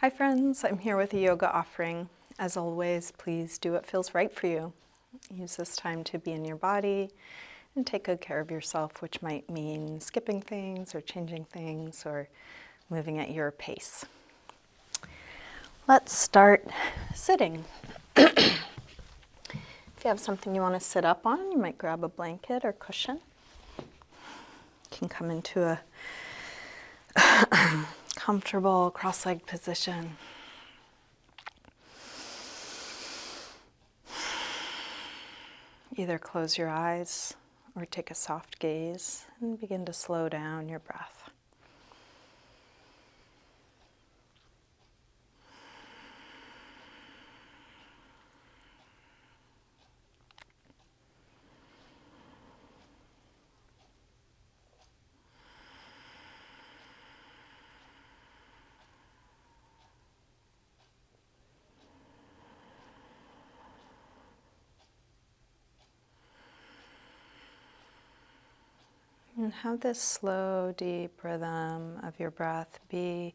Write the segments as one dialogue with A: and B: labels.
A: Hi friends, I'm here with a yoga offering. As always, please do what feels right for you. Use this time to be in your body and take good care of yourself, which might mean skipping things or changing things or moving at your pace. Let's start sitting. If you have something you want to sit up on, you might grab a blanket or cushion. You can come into a comfortable cross-legged position. Either close your eyes or take a soft gaze and begin to slow down your breath. And have this slow, deep rhythm of your breath be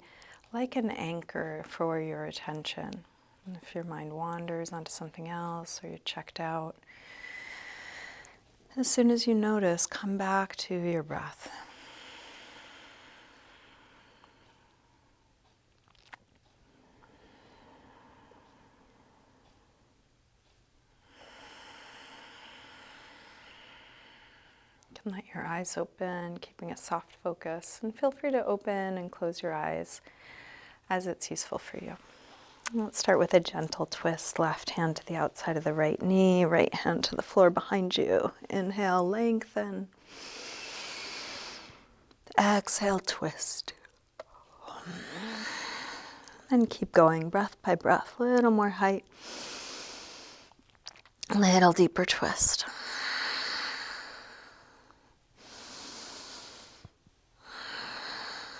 A: like an anchor for your attention. And if your mind wanders onto something else or you're checked out, as soon as you notice, come back to your breath. You can let your eyes open, keeping a soft focus, and feel free to open and close your eyes as it's useful for you. Let's start with a gentle twist. Left hand to the outside of the right knee, right hand to the floor behind you. Inhale, lengthen. Exhale, twist. And keep going, breath by breath. A little more height. A little deeper twist.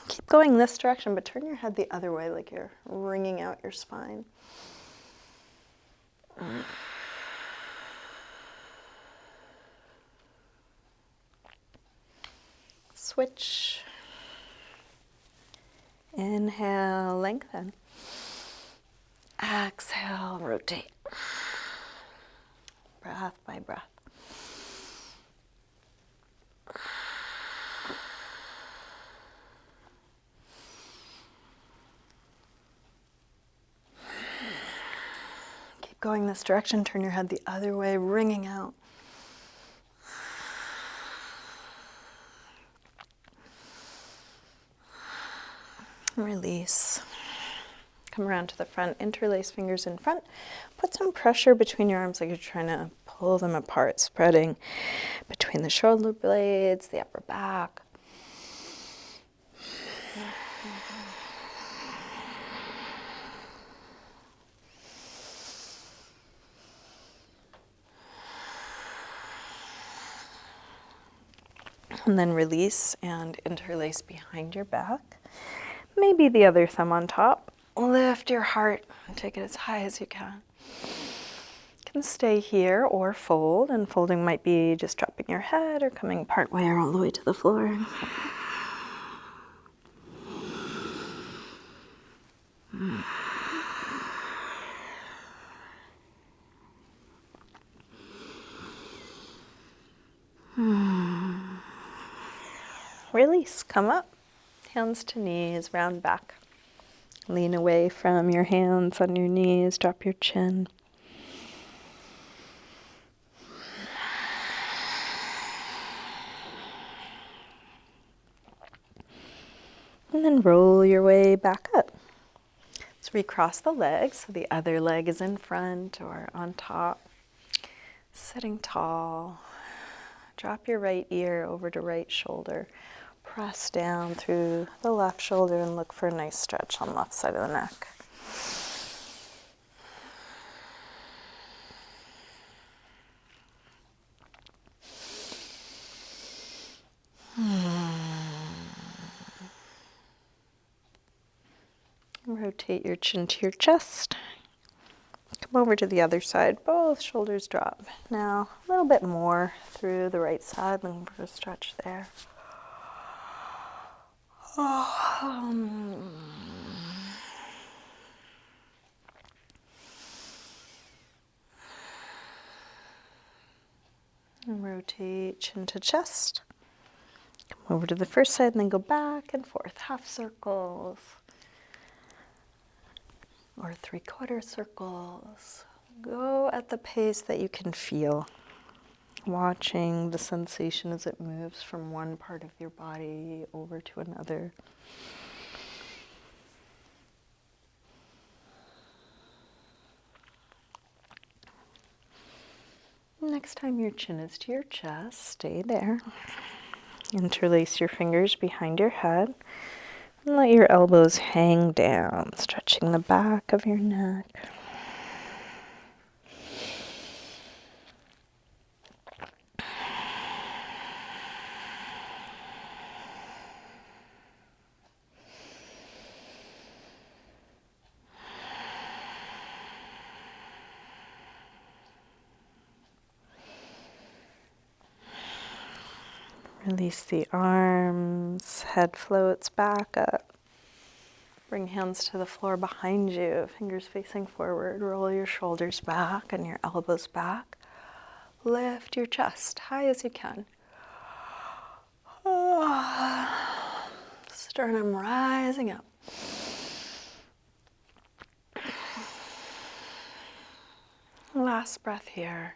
A: Keep going this direction, but turn your head the other way like you're wringing out your spine. Switch. Inhale, lengthen. Exhale, rotate. Breath by breath. Keep going this direction, turn your head the other way, wringing out. Release. Come around to the front, interlace fingers in front. Put some pressure between your arms like you're trying to pull them apart, spreading between the shoulder blades, the upper back. And then release and interlace behind your back. Maybe the other thumb on top. Lift your heart and take it as high as you can. You can stay here or fold, and folding might be just dropping your head or coming part way or all the way to the floor. Release, come up, hands to knees, round back. Lean away from your hands on your knees, drop your chin. And then roll your way back up. Let's recross the legs, so the other leg is in front or on top. Sitting tall. Drop your right ear over to right shoulder. Press down through the left shoulder and look for a nice stretch on the left side of the neck. Rotate your chin to your chest. Come over to the other side. Both shoulders drop. Now, a little bit more through the right side. Looking for a stretch there. Rotate chin to chest. Come over to the first side and then go back and forth. Half circles or 3/4 circles. Go at the pace that you can feel. Watching the sensation as it moves from one part of your body over to another. Next time your chin is to your chest, stay there. Interlace your fingers behind your head and let your elbows hang down, stretching the back of your neck. Release the arms, head floats back up. Bring hands to the floor behind you, fingers facing forward. Roll your shoulders back and your elbows back. Lift your chest high as you can. Sternum rising up. Last breath here.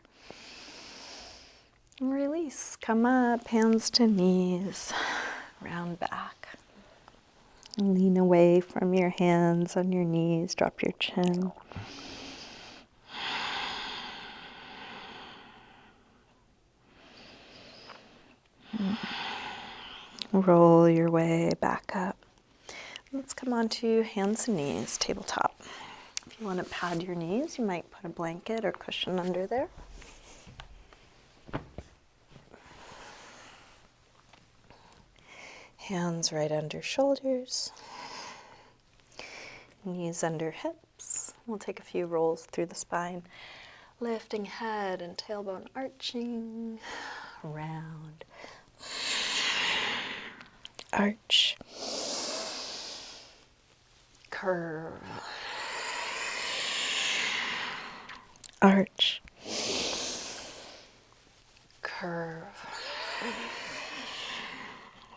A: Release. Come up, hands to knees, round back. Lean away from your hands on your knees, drop your chin. Roll your way back up. Let's come on to hands and knees, tabletop. If you want to pad your knees, you might put a blanket or cushion under there. Hands right under shoulders, knees under hips. We'll take a few rolls through the spine, lifting head and tailbone arching, round, arch, curve, arch, curve.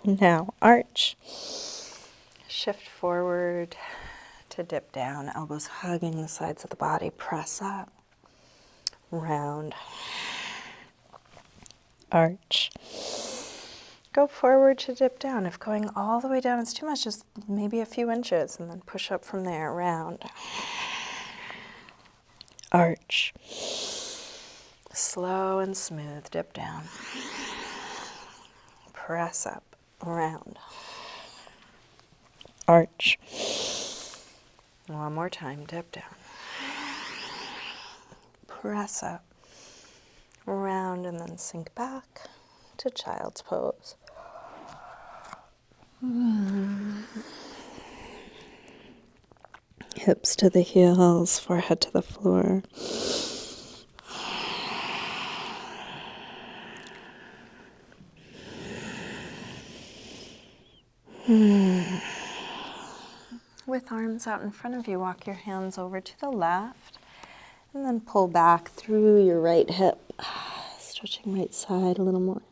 A: Now arch, shift forward to dip down, elbows hugging the sides of the body, press up, round, arch. Go forward to dip down. If going all the way down is too much, just maybe a few inches and then push up from there, round, arch. Slow and smooth, dip down, press up, round, arch. One more time, dip down, press up, round, and then sink back to child's pose. Hips to the heels, forehead to the floor. With arms out in front of you, walk your hands over to the left and then pull back through your right hip, stretching right side a little more.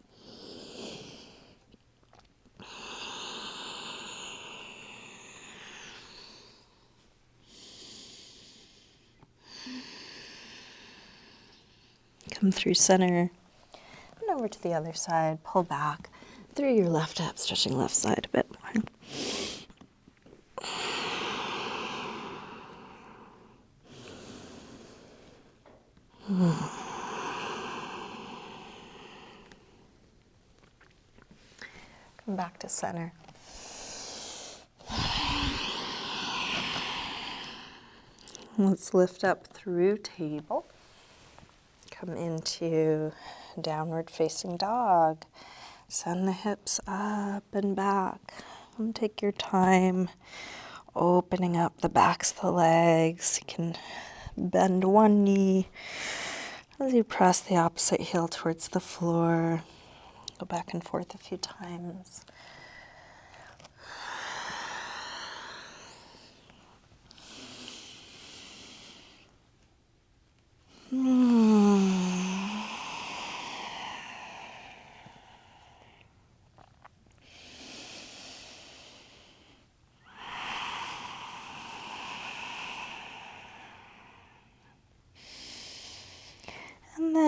A: Come through center and over to the other side, pull back through your left hip, stretching left side a bit more. Come back to center. Let's lift up through table. Come into downward facing dog. Send the hips up and back. And take your time opening up the backs of the legs. You can bend one knee as you press the opposite heel towards the floor. Go back and forth a few times.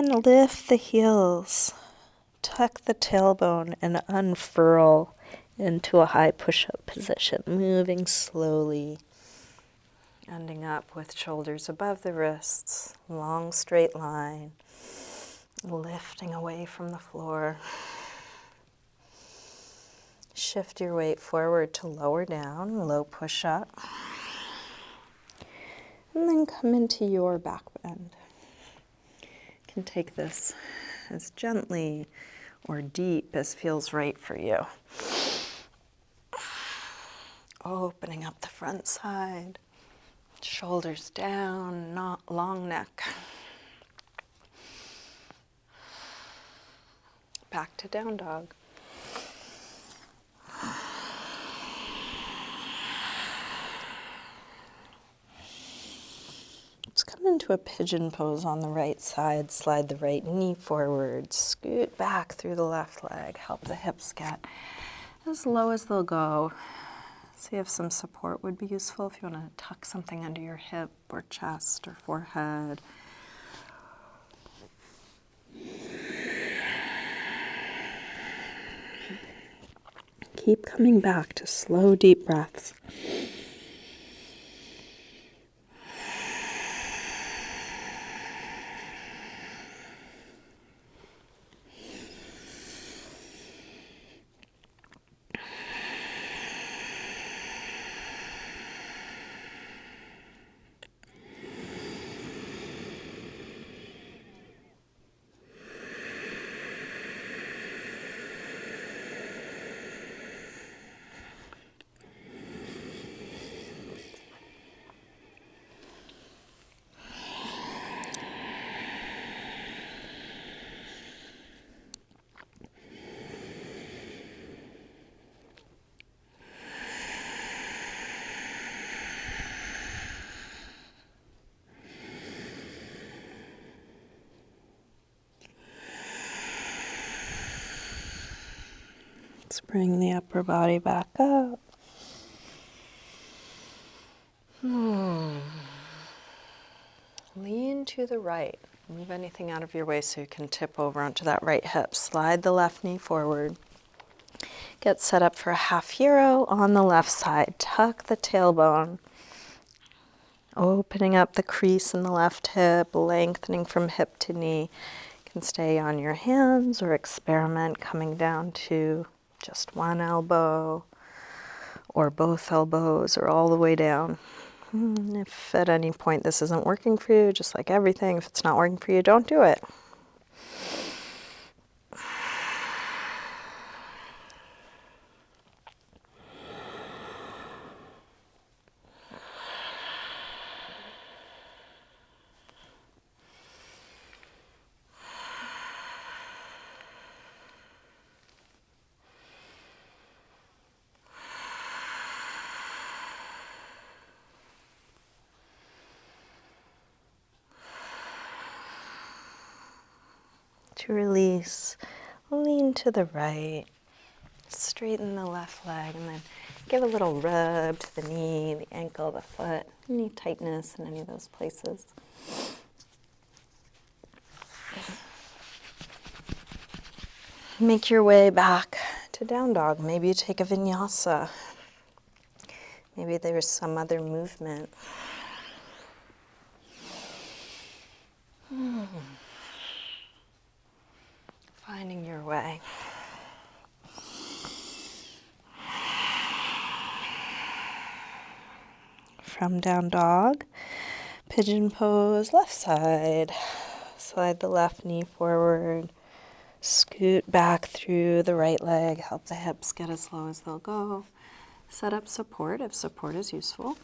A: then lift the heels, tuck the tailbone, and unfurl into a high push-up position, moving slowly, ending up with shoulders above the wrists, long straight line, lifting away from the floor. Shift your weight forward to lower down, low push-up, and then come into your back bend. You can take this as gently or deep as feels right for you. Opening up the front side, shoulders down, not long neck. Back to down dog. Let's come into a pigeon pose on the right side. Slide the right knee forward. Scoot back through the left leg. Help the hips get as low as they'll go. See if some support would be useful if you want to tuck something under your hip or chest or forehead. Keep coming back to slow, deep breaths. Let's bring the upper body back up. Lean to the right. Move anything out of your way so you can tip over onto that right hip. Slide the left knee forward. Get set up for a half hero on the left side. Tuck the tailbone. Opening up the crease in the left hip, lengthening from hip to knee. You can stay on your hands or experiment coming down to just one elbow or both elbows or all the way down. If at any point this isn't working for you, just like everything, if it's not working for you, don't do it. To release, lean to the right, straighten the left leg, and then give a little rub to the knee, the ankle, the foot, any tightness in any of those places. Make your way back to down dog. Maybe you take a vinyasa. Maybe there's some other movement. Finding your way. From down dog, pigeon pose, left side. Slide the left knee forward. Scoot back through the right leg. Help the hips get as low as they'll go. Set up support if support is useful.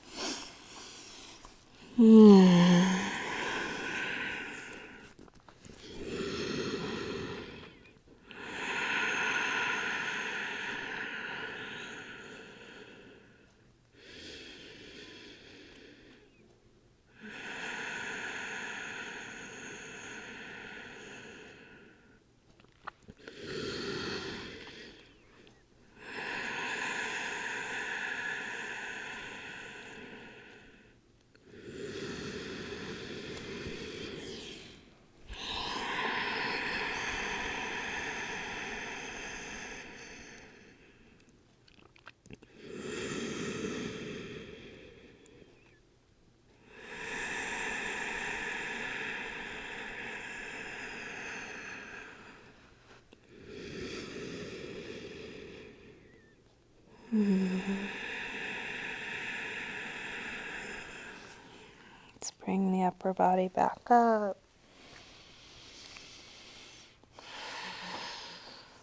A: Let's bring the upper body back up.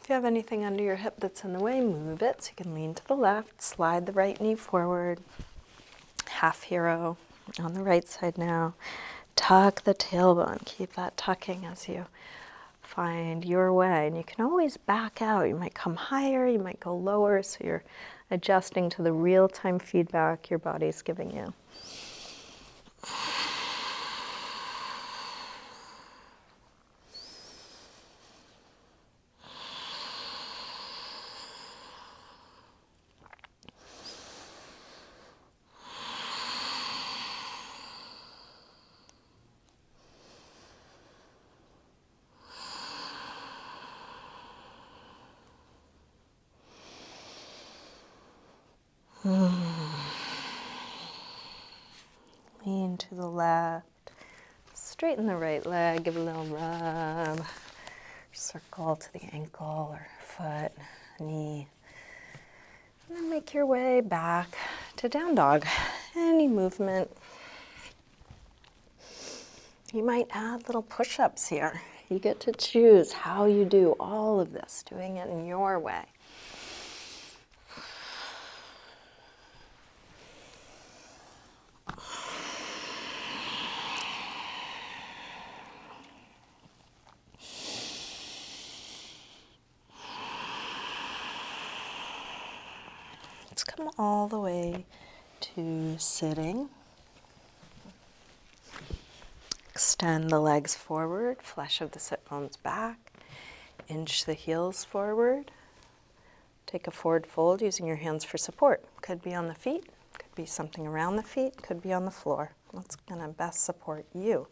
A: If you have anything under your hip that's in the way, move it so you can lean to the left, slide the right knee forward. Half hero on the right side now. Tuck the tailbone. Keep that tucking as you find your way. And you can always back out. You might come higher, you might go lower, so you're adjusting to the real-time feedback your body's giving you. Lean to the left. Straighten the right leg. Give a little rub. Circle to the ankle or foot, knee. And then make your way back to down dog. Any movement. You might add little push-ups here. You get to choose how you do all of this, doing it in your way. Let's come all the way to sitting. Extend the legs forward, flesh of the sit bones back. Inch the heels forward. Take a forward fold using your hands for support. Could be on the feet, could be something around the feet, could be on the floor. What's going to best support you?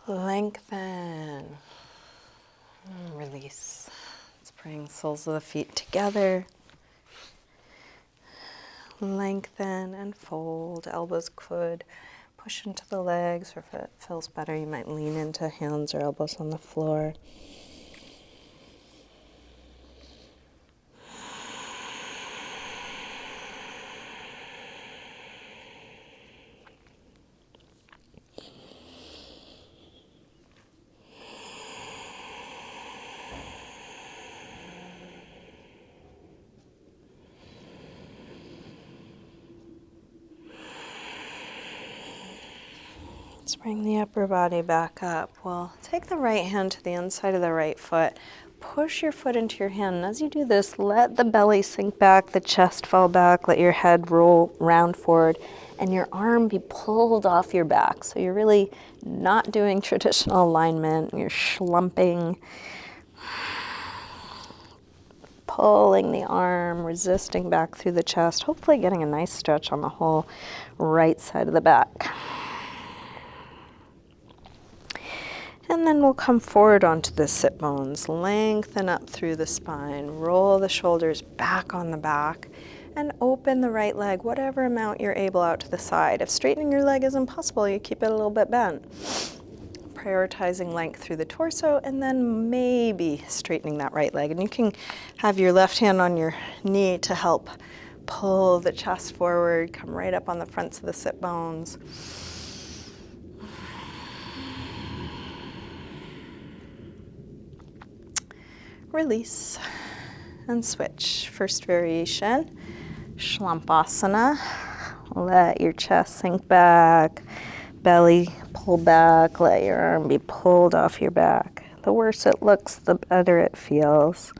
A: Lengthen and release. Let's bring soles of the feet together. Lengthen and fold. Elbows could push into the legs, or if it feels better, you might lean into hands or elbows on the floor. Let's bring the upper body back up. We'll take the right hand to the inside of the right foot. Push your foot into your hand. And as you do this, let the belly sink back, the chest fall back, let your head roll round forward, and your arm be pulled off your back. So you're really not doing traditional alignment. You're schlumping, pulling the arm, resisting back through the chest, hopefully getting a nice stretch on the whole right side of the back. And then we'll come forward onto the sit bones, lengthen up through the spine, roll the shoulders back on the back, and open the right leg, whatever amount you're able, out to the side. If straightening your leg is impossible, you keep it a little bit bent. Prioritizing length through the torso, and then maybe straightening that right leg. And you can have your left hand on your knee to help pull the chest forward, come right up on the fronts of the sit bones. Release and switch. First variation, Shlumpasana. Let your chest sink back, belly pull back, let your arm be pulled off your back. The worse it looks, the better it feels.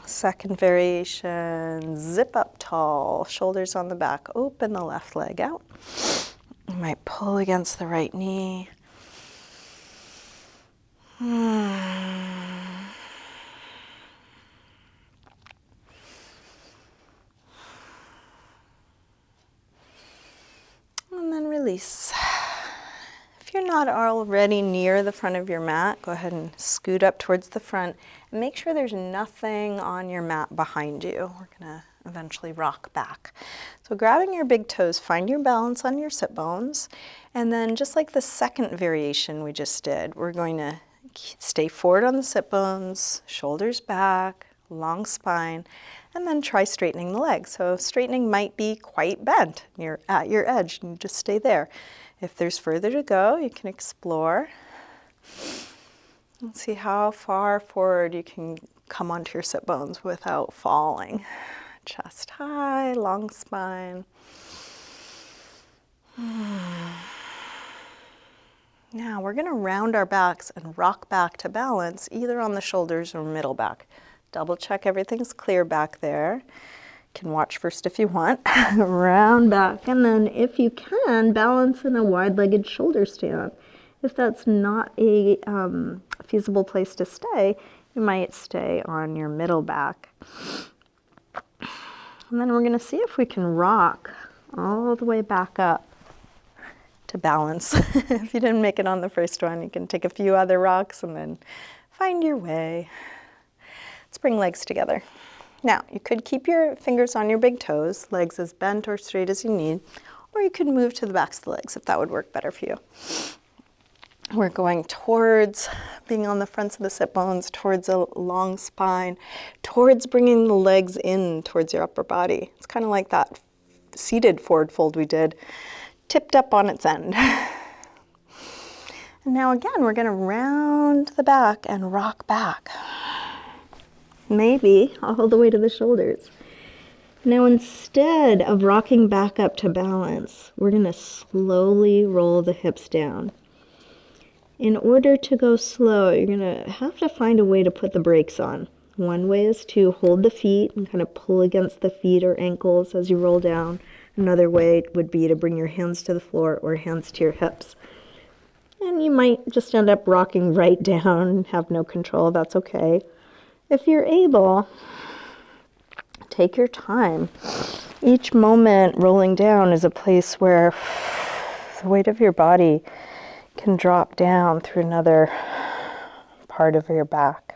A: Second variation, zip up tall, shoulders on the back, open the left leg out. You might pull against the right knee. release. If you're not already near the front of your mat, go ahead and scoot up towards the front and make sure there's nothing on your mat behind you. We're gonna eventually rock back. So grabbing your big toes, find your balance on your sit bones, and then just like the second variation we just did, we're going to stay forward on the sit bones, shoulders back, long spine, and then try straightening the legs. So straightening might be quite bent. You're at your edge and you just stay there. If there's further to go, you can explore and see how far forward you can come onto your sit bones without falling. Chest high, long spine. Now we're going to round our backs and rock back to balance either on the shoulders or middle back. Double check everything's clear back there. You can watch first if you want. Round back, and then if you can, balance in a wide-legged shoulder stand. If that's not a feasible place to stay, you might stay on your middle back. And then we're going to see if we can rock all the way back up to balance. If you didn't make it on the first one, you can take a few other rocks and then find your way. Let's bring legs together. Now, you could keep your fingers on your big toes, legs as bent or straight as you need, or you could move to the backs of the legs if that would work better for you. We're going towards being on the fronts of the sit bones, towards a long spine, towards bringing the legs in towards your upper body. It's kind of like that seated forward fold we did, tipped up on its end. And now again, we're going to round the back and rock back. Maybe all the way to the shoulders. Now instead of rocking back up to balance, we're going to slowly roll the hips down. In order to go slow, you're going to have to find a way to put the brakes on. One way is to hold the feet and kind of pull against the feet or ankles as you roll down. Another way would be to bring your hands to the floor or hands to your hips. And you might just end up rocking right down and have no control. That's okay. If you're able, take your time. Each moment rolling down is a place where the weight of your body can drop down through another part of your back.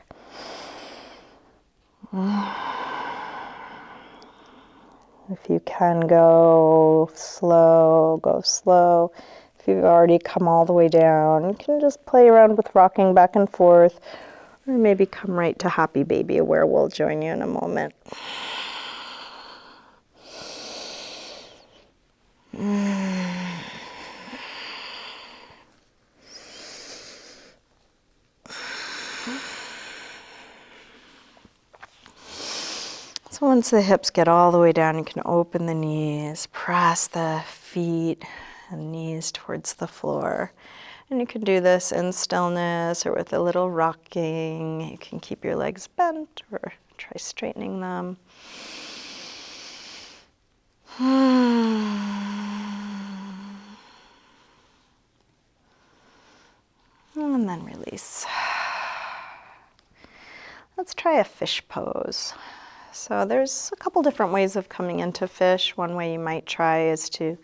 A: If you can go slow, go slow. If you've already come all the way down, you can just play around with rocking back and forth, or maybe come right to happy baby, where we'll join you in a moment. So once the hips get all the way down, you can open the knees, press the feet and knees towards the floor. And you can do this in stillness or with a little rocking. You can keep your legs bent or try straightening them. And then release. Let's try a fish pose. So there's a couple different ways of coming into fish. One way you might try is to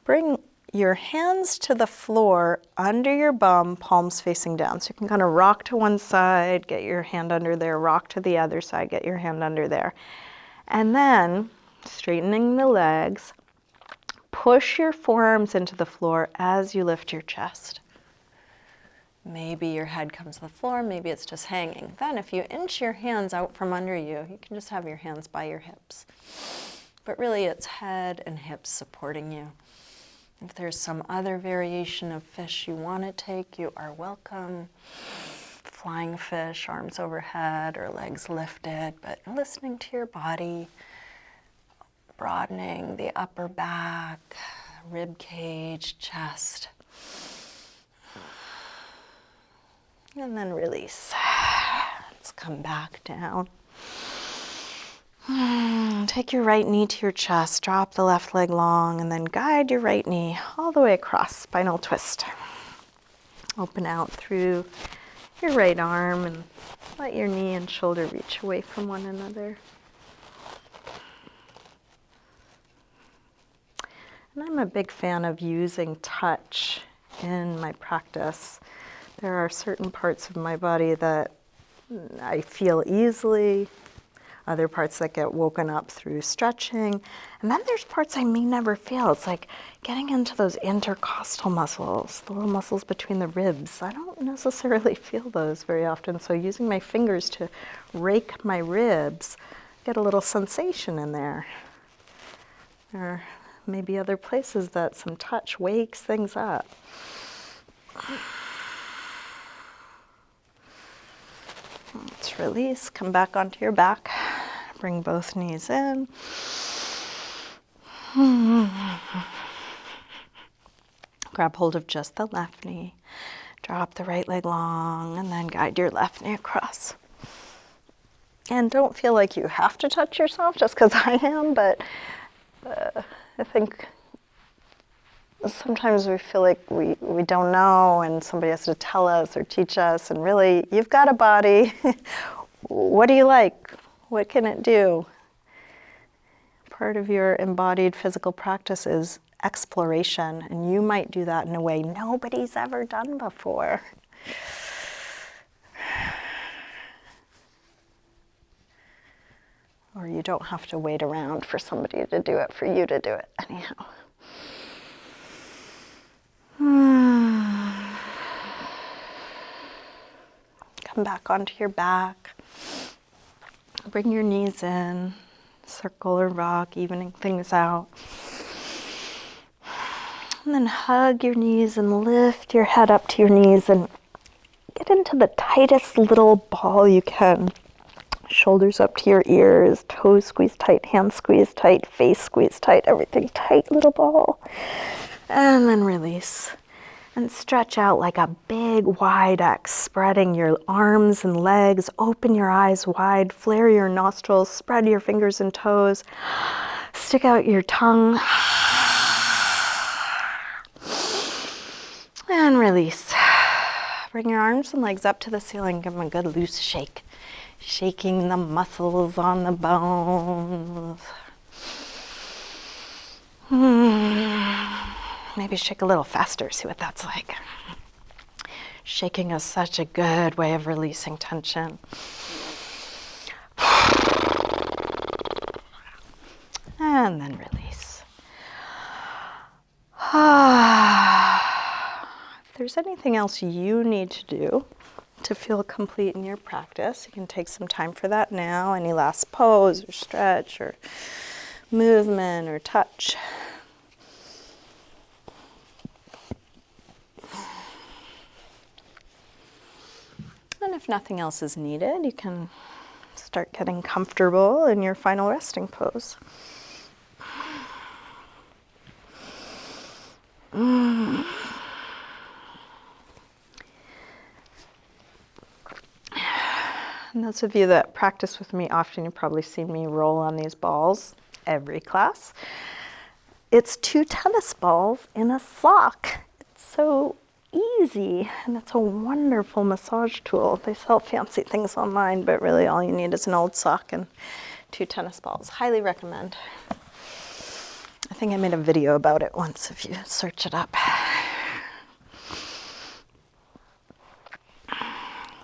A: bring your hands to the floor under your bum, palms facing down. So you can kind of rock to one side, get your hand under there, rock to the other side, get your hand under there. And then, straightening the legs, push your forearms into the floor as you lift your chest. Maybe your head comes to the floor, maybe it's just hanging. Then if you inch your hands out from under you, you can just have your hands by your hips. But really it's head and hips supporting you. If there's some other variation of fish you want to take, you are welcome. Flying fish, arms overhead or legs lifted, but listening to your body, broadening the upper back, rib cage, chest. And then release. Let's come back down. Take your right knee to your chest, drop the left leg long, and then guide your right knee all the way across, spinal twist. Open out through your right arm and let your knee and shoulder reach away from one another. And I'm a big fan of using touch in my practice. There are certain parts of my body that I feel easily, other parts that get woken up through stretching, and then there's parts I may never feel. It's like getting into those intercostal muscles, the little muscles between the ribs. I don't necessarily feel those very often, so using my fingers to rake my ribs, get a little sensation in there. Or maybe other places that some touch wakes things up. Let's release, come back onto your back, bring both knees in. Grab hold of just the left knee, drop the right leg long, and then guide your left knee across. And don't feel like you have to touch yourself just because I am, but I think sometimes we feel like we don't know and somebody has to tell us or teach us, and really, you've got a body. What do you like? What can it do? Part of your embodied physical practice is exploration, and you might do that in a way nobody's ever done before. Or you don't have to wait around for somebody to do it, for you to do it anyhow. Come back onto your back. Bring your knees in, circle or rock, evening things out. And then hug your knees and lift your head up to your knees and get into the tightest little ball you can. Shoulders up to your ears, toes squeeze tight, hands squeeze tight, face squeeze tight, everything tight little ball. And then release. And stretch out like a big wide X, spreading your arms and legs, open your eyes wide, flare your nostrils, spread your fingers and toes, stick out your tongue, and release. Bring your arms and legs up to the ceiling, give them a good loose shake, shaking the muscles on the bones. Maybe shake a little faster, see what that's like. Shaking is such a good way of releasing tension. And then release. If there's anything else you need to do to feel complete in your practice, you can take some time for that now. Any last pose or stretch or movement or touch. And if nothing else is needed, you can start getting comfortable in your final resting pose. And those of you that practice with me often, you've probably seen me roll on these balls every class. It's 2 tennis balls in a sock. It's so easy, and it's a wonderful massage tool. They sell fancy things online, but really all you need is an old sock and 2 tennis balls. Highly recommend. I think I made a video about it once if you search it up.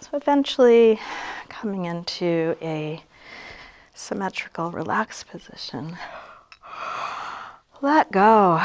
A: So eventually coming into a symmetrical relaxed position. Let go.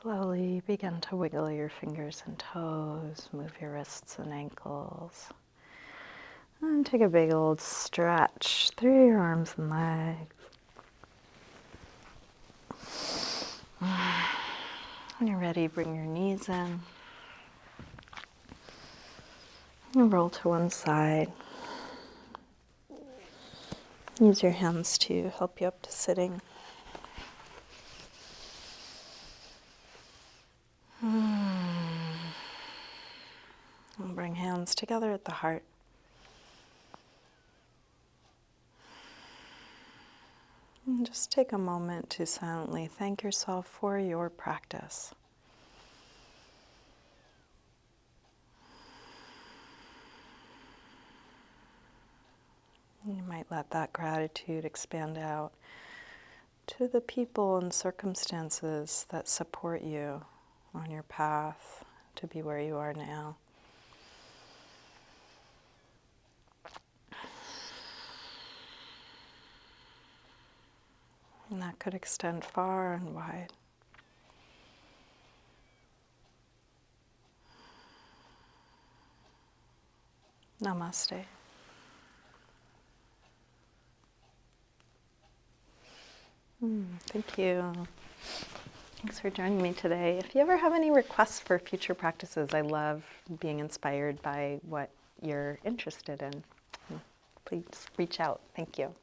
A: Slowly begin to wiggle your fingers and toes, move your wrists and ankles. And take a big old stretch through your arms and legs. When you're ready, bring your knees in. And roll to one side. Use your hands to help you up to sitting. And bring hands together at the heart. And just take a moment to silently thank yourself for your practice. You might let that gratitude expand out to the people and circumstances that support you on your path to be where you are now. And that could extend far and wide. Namaste. Thank you. Thanks for joining me today. If you ever have any requests for future practices, I love being inspired by what you're interested in. Please reach out. Thank you.